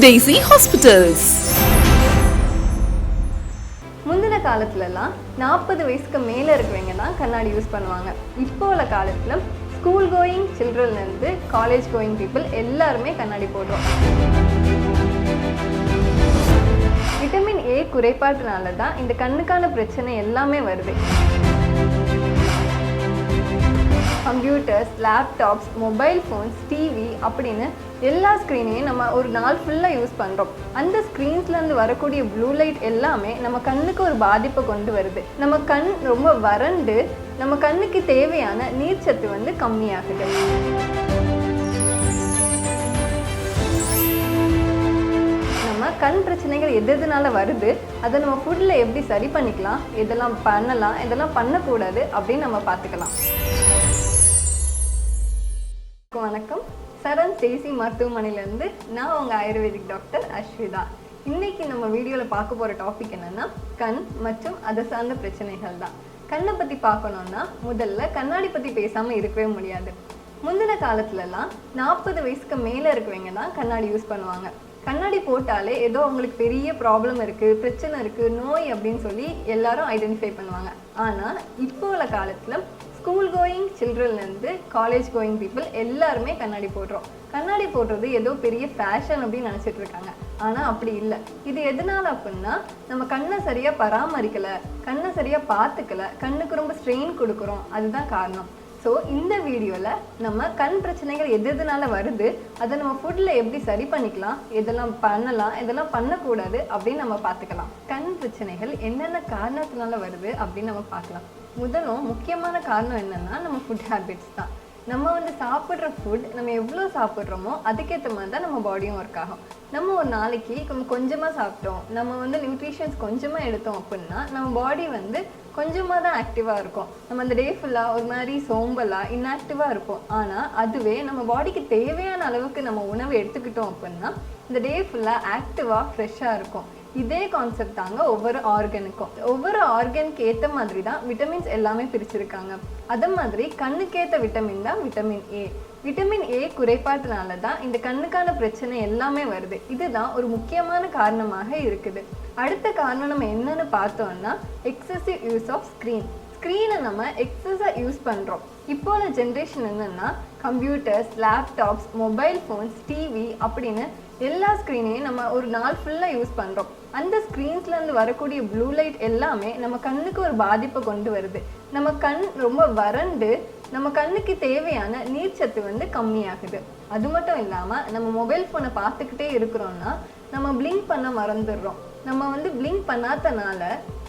Daisy Hospitals. முந்தின காலத்துலலாம் 40 வயசுக்கு மேலே இருக்கிறவங்க தான் கண்ணாடி யூஸ் பண்ணுவாங்க. இப்போ உள்ள காலத்தில் ஸ்கூல் கோயிங் சில்ட்ரன்லேருந்து காலேஜ் கோயிங் பீப்புள் எல்லாருமே கண்ணாடி போடுறோம். விட்டமின் ஏ குறைபாட்டினால தான் இந்த கண்ணுக்கான பிரச்சனை எல்லாமே வருது. Computers, laptops, mobile phones, TV அப்படின்னு எல்லா ஸ்க்ரீனையும் நம்ம ஒரு நாள் ஃபுல்லாக யூஸ் பண்ணுறோம். அந்த ஸ்க்ரீன்ஸ்லேருந்து வரக்கூடிய ப்ளூ லைட் எல்லாமே நம்ம கண்ணுக்கு ஒரு பாதிப்பை கொண்டு வருது. நம்ம கண் ரொம்ப வறண்டு நம்ம கண்ணுக்கு தேவையான நீர்ச்சத்து கம்மியாகுது. நம்ம கண் பிரச்சனைகள் எதுனால வருது, அதை நம்ம ஃபுட்டில் எப்படி சரி பண்ணிக்கலாம், இதெல்லாம் பண்ணலாம், இதெல்லாம் பண்ணக்கூடாது அப்படின்னு நம்ம பார்த்துக்கலாம். வணக்கம், சரன்ஸ் தேசி மருத்துவமனையிலேருந்து நான் உங்கள் ஆயுர்வேதிக் டாக்டர் அஸ்விதா. இன்னைக்கு நம்ம வீடியோவில் பார்க்க போகிற டாபிக் என்னென்னா கண் மற்றும் அதை சார்ந்த பிரச்சனைகள் தான். கண்ணை பற்றி பார்க்கணுன்னா முதல்ல கண்ணாடி பற்றி பேசாமல் இருக்கவே முடியாது. முந்தின காலத்துலலாம் 40 வயசுக்கு மேலே இருக்கிறவங்க தான் கண்ணாடி யூஸ் பண்ணுவாங்க. கண்ணாடி போட்டாலே ஏதோ அவங்களுக்கு பெரிய ப்ராப்ளம் இருக்குது, பிரச்சனை இருக்குது, நோய் அப்படின்னு சொல்லி எல்லாரும் ஐடென்டிஃபை பண்ணுவாங்க. ஆனால் இப்போ உள்ள காலத்தில் ஸ்கூல் கோயிங் சில்ட்ரன்லேருந்து காலேஜ் கோயிங் பீப்புள் எல்லாருமே கண்ணாடி போடுறோம். கண்ணாடி போடுறது ஏதோ பெரிய ஃபேஷன் அப்படின்னு நினச்சிட்டு இருக்காங்க. ஆனால் அப்படி இல்லை. இது எதனால அப்படின்னா நம்ம கண்ணை சரியாக பராமரிக்கலை, கண்ணை சரியாக பார்த்துக்கல, கண்ணுக்கு ரொம்ப ஸ்ட்ரெயின் கொடுக்குறோம், அதுதான் காரணம். ஸோ இந்த வீடியோவில் நம்ம கண் பிரச்சனைகள் எதுனால வருது, அதை நம்ம ஃபுட்டில் எப்படி சரி பண்ணிக்கலாம், இதெல்லாம் பண்ணலாம், இதெல்லாம் பண்ணக்கூடாது அப்படின்னு நம்ம பார்த்துக்கலாம். கண் பிரச்சனைகள் என்னென்ன காரணத்தினால வருது அப்படின்னு நம்ம பார்க்கலாம். முதலும் முக்கியமான காரணம் என்னென்னா நம்ம ஃபுட் ஹேபிட்ஸ் தான். நம்ம சாப்பிட்ற ஃபுட் நம்ம எவ்வளோ சாப்பிட்றோமோ அதுக்கேற்ற மாதிரி தான் நம்ம பாடியும் ஒர்க் ஆகும். நம்ம ஒரு நாளைக்கு கொஞ்சமாக சாப்பிட்டோம், நம்ம நியூட்ரிஷன்ஸ் கொஞ்சமாக எடுத்தோம் அப்படின்னா நம்ம பாடி கொஞ்சமாக தான் ஆக்டிவாக இருக்கும். நம்ம அந்த டே ஃபுல்லாக ஒரு மாதிரி சோம்பலாக இன்ஆக்டிவாக இருப்போம். ஆனால் அதுவே நம்ம பாடிக்கு தேவையான அளவுக்கு நம்ம உணவு எடுத்துக்கிட்டோம் அப்படின்னா இந்த டே ஃபுல்லாக ஆக்டிவாக ஃப்ரெஷ்ஷாக இருக்கும். இதே கான்செப்ட் தாங்க ஒவ்வொரு ஆர்கனுக்கும். ஒவ்வொரு ஆர்கனுக்கு ஏற்ற மாதிரி தான் விட்டமின்ஸ் எல்லாமே பிரிச்சிருக்காங்க. அதே மாதிரி கண்ணுக்கேற்ற விட்டமின் தான் விட்டமின் ஏ. விட்டமின் ஏ குறைபாட்டினால தான் இந்த கண்ணுக்கான பிரச்சனை எல்லாமே வருது. இதுதான் ஒரு முக்கியமான காரணமாக இருக்குது. அடுத்த காரணம் நம்ம என்னன்னு பார்த்தோம்னா எக்ஸசிவ் யூஸ் ஆஃப் ஸ்க்ரீனை நம்ம எக்ஸஸாக யூஸ் பண்ணுறோம். இப்போ உள்ள ஜென்ரேஷன் என்னென்னா computers, laptops, mobile phones, TV அப்படின்னு எல்லா ஸ்க்ரீனையும் நம்ம ஒரு நாள் ஃபுல்லாக யூஸ் பண்ணுறோம். அந்த ஸ்க்ரீன்ஸ்லேருந்து வரக்கூடிய ப்ளூ லைட் எல்லாமே நம்ம கண்ணுக்கு ஒரு பாதிப்பை கொண்டு வருது. நம்ம கண் ரொம்ப வறண்டு நம்ம கண்ணுக்கு தேவையான நீர்ச்சத்து கம்மியாகுது. அது மட்டும் இல்லாமல் நம்ம மொபைல் ஃபோனை பார்த்துக்கிட்டே இருக்கிறோன்னா நம்ம பிளிங்க் பண்ண மறந்துடுறோம். நம்ம பிளிங்க் பண்ணாதனால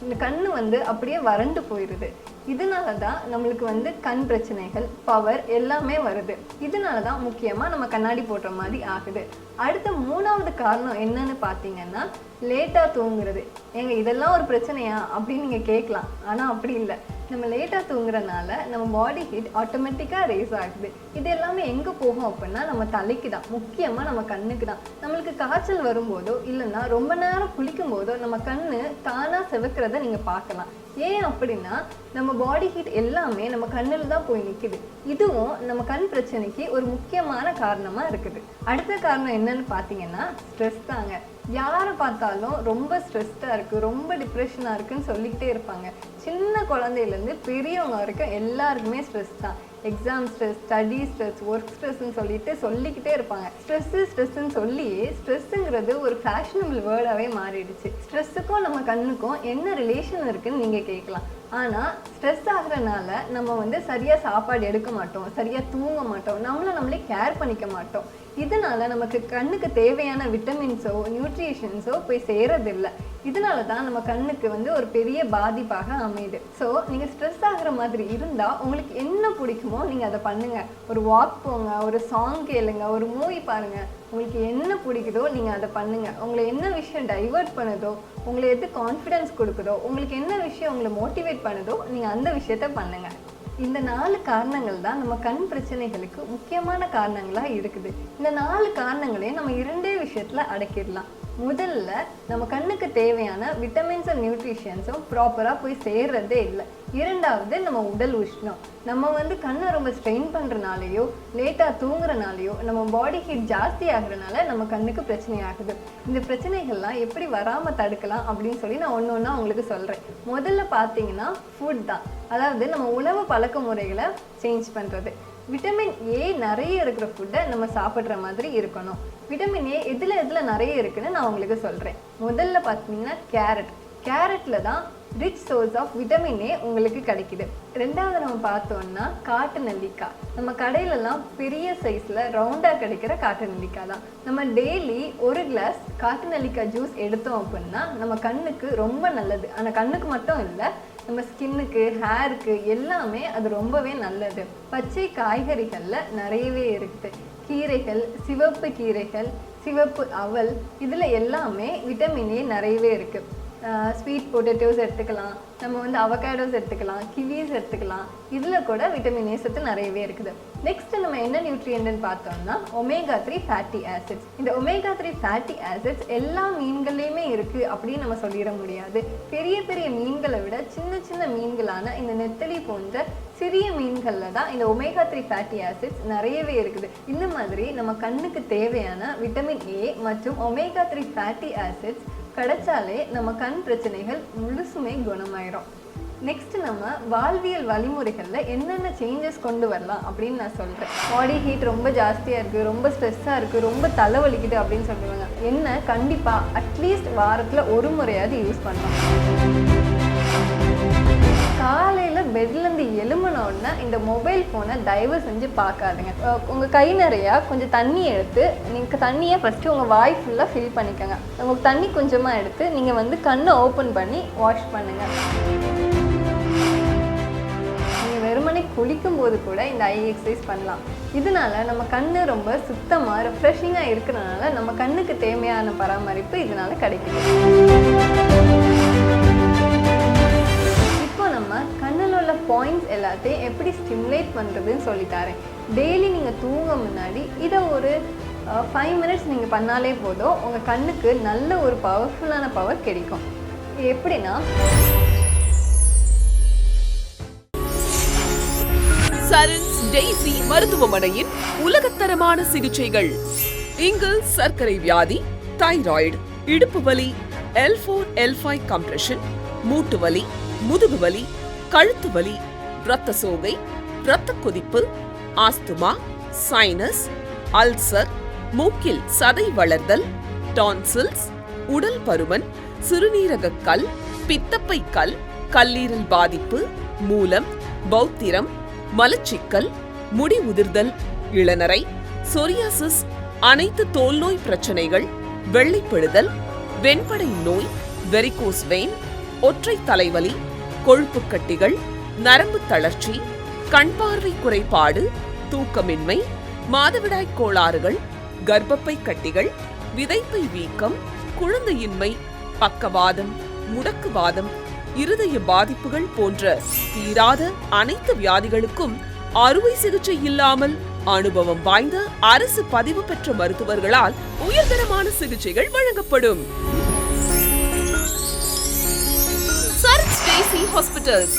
இந்த கண்ணு அப்படியே வறண்டு போயிடுது. இதனால தான் நம்மளுக்கு கண் பிரச்சனைகள், பவர் எல்லாமே வருது. இதனால தான் முக்கியமாக நம்ம கண்ணாடி போடுற மாதிரி ஆகுது. அடுத்த 3வது காரணம் என்னன்னு பார்த்தீங்கன்னா லேட்டாக தூங்குறது. ஏங்க இதெல்லாம் ஒரு பிரச்சனையா அப்படின்னு நீங்கள் கேட்கலாம். ஆனால் அப்படி இல்லை. நம்ம லேட்டாக தூங்குறதுனால நம்ம பாடி ஹீட் ஆட்டோமேட்டிக்காக ரேஸ் ஆகுது. இது எல்லாமே எங்கே போகும் அப்படின்னா நம்ம தலைக்கு தான், முக்கியமாக நம்ம கண்ணுக்கு தான். நம்மளுக்கு காய்ச்சல் வரும்போதோ இல்லைன்னா ரொம்ப நேரம் குளிக்கும் போதோ நம்ம கண்ணு தானாக செவக்கிறத நீங்கள் பார்க்கலாம். ஏன் அப்படின்னா நம்ம பாடி ஹீட் எல்லாமே நம்ம கண்ணில் தான் போய் நிற்குது. இதுவும் நம்ம கண் பிரச்சனைக்கு ஒரு முக்கியமான காரணமாக இருக்குது. அடுத்த காரணம் என்னன்னு பார்த்தீங்கன்னா ஸ்ட்ரெஸ் தாங்க. யாரை பார்த்தாலும் ரொம்ப ஸ்ட்ரெஸ்டாக இருக்குது, ரொம்ப டிப்ரெஷனாக இருக்குதுன்னு சொல்லிக்கிட்டே இருப்பாங்க. சின்ன குழந்தையிலேருந்து பெரியவங்க வரைக்கும் எல்லாருக்குமே ஸ்ட்ரெஸ் தான். Exam stress, study stress, work ஸ்ட்ரெஸ்ன்னு சொல்லிக்கிட்டே இருப்பாங்க. ஸ்ட்ரெஸ்ன்னு சொல்லியே ஸ்ட்ரெஸ்ஸுங்கிறது ஒரு ஃபேஷனபிள் வேர்டாகவே மாறிடுச்சு. ஸ்ட்ரெஸ்ஸுக்கும் நம்ம கண்ணுக்கும் என்ன ரிலேஷன் இருக்குதுன்னு நீங்கள் கேட்கலாம். ஆனால் ஸ்ட்ரெஸ் ஆகுறதுனால நம்ம சரியாக சாப்பாடு எடுக்க மாட்டோம், சரியாக தூங்க மாட்டோம், நம்மளே கேர் பண்ணிக்க மாட்டோம். இதனால நமக்கு கண்ணுக்கு தேவையான விட்டமின்ஸோ நியூட்ரிஷன்ஸோ போய் சேரதில்லை. இதனால தான் நம்ம கண்ணுக்கு ஒரு பெரிய பாதிப்பாக அமையுது. ஸோ நீங்கள் ஸ்ட்ரெஸ் ஆகிற மாதிரி இருந்தால் உங்களுக்கு என்ன பிடிக்குமோ நீங்கள் அதை பண்ணுங்கள். ஒரு வாக் போங்க, ஒரு சாங் கேளுங்க, ஒரு மூவி பாருங்கள். உங்களுக்கு என்ன பிடிக்குதோ நீங்கள் அதை பண்ணுங்கள். உங்களை என்ன விஷயம் டைவர்ட் பண்ணுதோ, உங்களை எது கான்ஃபிடென்ஸ் கொடுக்குதோ, உங்களுக்கு என்ன விஷயம் உங்களை மோட்டிவேட் பண்ணுதோ நீங்கள் அந்த விஷயத்த பண்ணுங்கள். இந்த 4 காரணங்கள் தான் நம்ம கண் பிரச்சனைகளுக்கு முக்கியமான காரணங்களாக இருக்குது. இந்த 4 காரணங்களையும் நம்ம 2 விஷயத்தில் அடக்கிடலாம். முதல்ல நம்ம கண்ணுக்கு தேவையான விட்டமின்ஸ் அண்ட் நியூட்ரிஷன்ஸும் ப்ராப்பராக போய் சேர்றதே இல்லை. இரண்டாவது நம்ம உடல் உஷ்ணம். நம்ம கண்ணை ரொம்ப ஸ்ட்ரெயின் பண்ணுறனாலையோ லேட்டாக தூங்குறனாலையோ நம்ம பாடி ஹீட் ஜாஸ்தி ஆகுறதுனால நம்ம கண்ணுக்கு பிரச்சனை ஆகுது. இந்த பிரச்சனைகள்லாம் எப்படி வராமல் தடுக்கலாம் அப்படின்னு சொல்லி நான் ஒன்று ஒன்றா உங்களுக்கு சொல்கிறேன். முதல்ல பார்த்தீங்கன்னா ஃபுட் தான். அதாவது நம்ம உணவு பழக்க முறைகளை சேஞ்ச் பண்ணுறது. விட்டமின் ஏ நிறைய இருக்கிற ஃபுட்டை நம்ம சாப்பிட்ற மாதிரி இருக்கணும். விட்டமின் ஏ எதில் நிறைய இருக்குன்னு நான் உங்களுக்கு சொல்கிறேன். முதல்ல பார்த்தீங்கன்னா கேரட்டில் தான் rich source of vitamin A உங்களுக்கு கிடைக்குது. ரெண்டாவது நம்ம பார்த்தோம்னா காட்டு நெல்லிக்காய். நம்ம கடையிலலாம் பெரிய சைஸில் ரவுண்டாக கிடைக்கிற காட்டு நெல்லிக்காய் தான். நம்ம டெய்லி ஒரு கிளாஸ் காட்டு நெல்லிக்காய் ஜூஸ் எடுத்தோம் அப்படின்னா நம்ம கண்ணுக்கு ரொம்ப நல்லது. ஆனால் கண்ணுக்கு மட்டும் இல்லை, நம்ம ஸ்கின்னுக்கு, ஹேருக்கு எல்லாமே அது ரொம்பவே நல்லது. பச்சை காய்கறிகளில் நிறையவே இருக்குது. கீரைகள், சிவப்பு கீரைகள், சிவப்பு அவல், இதில் எல்லாமே விட்டமின் ஏ நிறையவே இருக்குது. ஸ்வீட் பொட்டேட்டோஸ் எடுத்துக்கலாம், நம்ம அவகாடோஸ் எடுத்துக்கலாம், கிவிஸ் எடுத்துக்கலாம். இதில் கூட விட்டமின் ஏ சத்து நிறையவே இருக்குது. நெக்ஸ்ட்டு நம்ம என்ன நியூட்ரியன்ட்னு பார்த்தோம்னா omega-3 ஃபேட்டி ஆசிட்ஸ். இந்த omega-3 ஃபேட்டி ஆசிட்ஸ் எல்லா மீன்கள்லேயுமே இருக்குது அப்படின்னு நம்ம சொல்லிட முடியாது. பெரிய பெரிய மீன்களை விட சின்ன சின்ன மீன்களான இந்த நெத்தலி போன்ற சிறிய மீன்களில் தான் இந்த omega-3 ஃபேட்டி ஆசிட்ஸ் நிறையவே இருக்குது. இந்த மாதிரி நம்ம கண்ணுக்கு தேவையான விட்டமின் ஏ மற்றும் omega-3 ஃபேட்டி ஆசிட்ஸ் கிடைச்சாலே நம்ம கண் பிரச்சனைகள் முழுசுமே குணமாயிரும். நெக்ஸ்ட் நம்ம வாழ்வியல் வழிமுறைகளில் என்னென்ன சேஞ்சஸ் கொண்டு வரலாம் அப்படின்னு நான் சொல்கிறேன். பாடி ஹீட் ரொம்ப ஜாஸ்தியாக இருக்குது, ரொம்ப ஸ்ட்ரெஸ்ஸாக இருக்குது, ரொம்ப தலைவலிக்குது அப்படின்னு சொல்லுவாங்க. என்ன கண்டிப்பாக அட்லீஸ்ட் வாரத்தில் ஒரு முறையாவது யூஸ் பண்ணலாம். காலையில் பெட்லேருந்து எழும்பின உடனே இந்த மொபைல் ஃபோனை தயவு செஞ்சு பார்க்காதுங்க. உங்கள் கை நிறையா கொஞ்சம் தண்ணி எடுத்து நீங்கள் தண்ணியை ஃபஸ்ட்டு உங்கள் வாய் ஃபுல்லாக ஃபில் பண்ணிக்கோங்க. உங்களுக்கு தண்ணி கொஞ்சமாக எடுத்து நீங்கள் கண்ணை ஓப்பன் பண்ணி வாஷ் பண்ணுங்கள். நீங்கள் வெறுமனே குளிக்கும் போது கூட இந்த ஐ எக்ஸசைஸ் பண்ணலாம். இதனால நம்ம கண்ணு ரொம்ப சுத்தமாக ரெஃப்ரெஷிங்காக இருக்கிறதுனால நம்ம கண்ணுக்கு தேவையான பராமரிப்பு இதனால கிடைக்குது. நம்ம கண்ணில் உள்ள பாயிண்ட்ஸ் எல்லாத்தையும் எப்படி ஸ்டிமுலேட் பண்ணுறதுன்னு சொல்லித்தரேன். டெய்லி நீங்கள் தூங்க முன்னாடி இதை ஒரு 5 மினிட்ஸ் நீங்கள் பண்ணாலே போதும், உங்கள் கண்ணுக்கு நல்ல ஒரு பவர்ஃபுல்லான பவர் கிடைக்கும். எப்படின்னா, சரன்ஸ் டெய்சி மருத்துவமனையின் உலகத்தரமான சிகிச்சைகள். இங்கு சர்க்கரை வியாதி, தைராய்டு, இடுப்பு வலி, L4 L5 கம்ப்ரெஷன், மூட்டு வலி, முதுகு வலி, கழுத்து வலி, இரத்த சோகை, இரத்த கொதிப்பு, ஆஸ்துமா, சைனஸ், அல்சர், மூக்கில் சதை வளர்தல், டான்சில்ஸ், உடல் பருமன், சிறுநீரக கல், பித்தப்பை கல், கல்லீரல் பாதிப்பு, மூலம், பௌத்திரம், மலச்சிக்கல், முடி உதிர்தல், இளநரை, சொரியாசிஸ், அனைத்து தோல் நோய் பிரச்சனைகள், வெள்ளைப்படுதல், வெண்படை நோய், வெரிகோஸ் வெயின், ஒற்றை தலைவலி, கொழுப்பு கட்டிகள், நரம்பு தளர்ச்சி, கண் பார்வை குறைபாடு, தூக்கமின்மை, மாதவிடாய் கோளாறுகள், கர்ப்பப்பை கட்டிகள், விதைப்பை வீக்கம், குழந்தையின்மை, பக்கவாதம், முடக்குவாதம், இருதய பாதிப்புகள் போன்ற தீராத அனைத்து வியாதிகளுக்கும் அறுவை சிகிச்சை இல்லாமல் அனுபவம் வாய்ந்த அரசு பதிவு பெற்ற மருத்துவர்களால் உயர்தரமான சிகிச்சைகள் வழங்கப்படும். Sarans Hospitals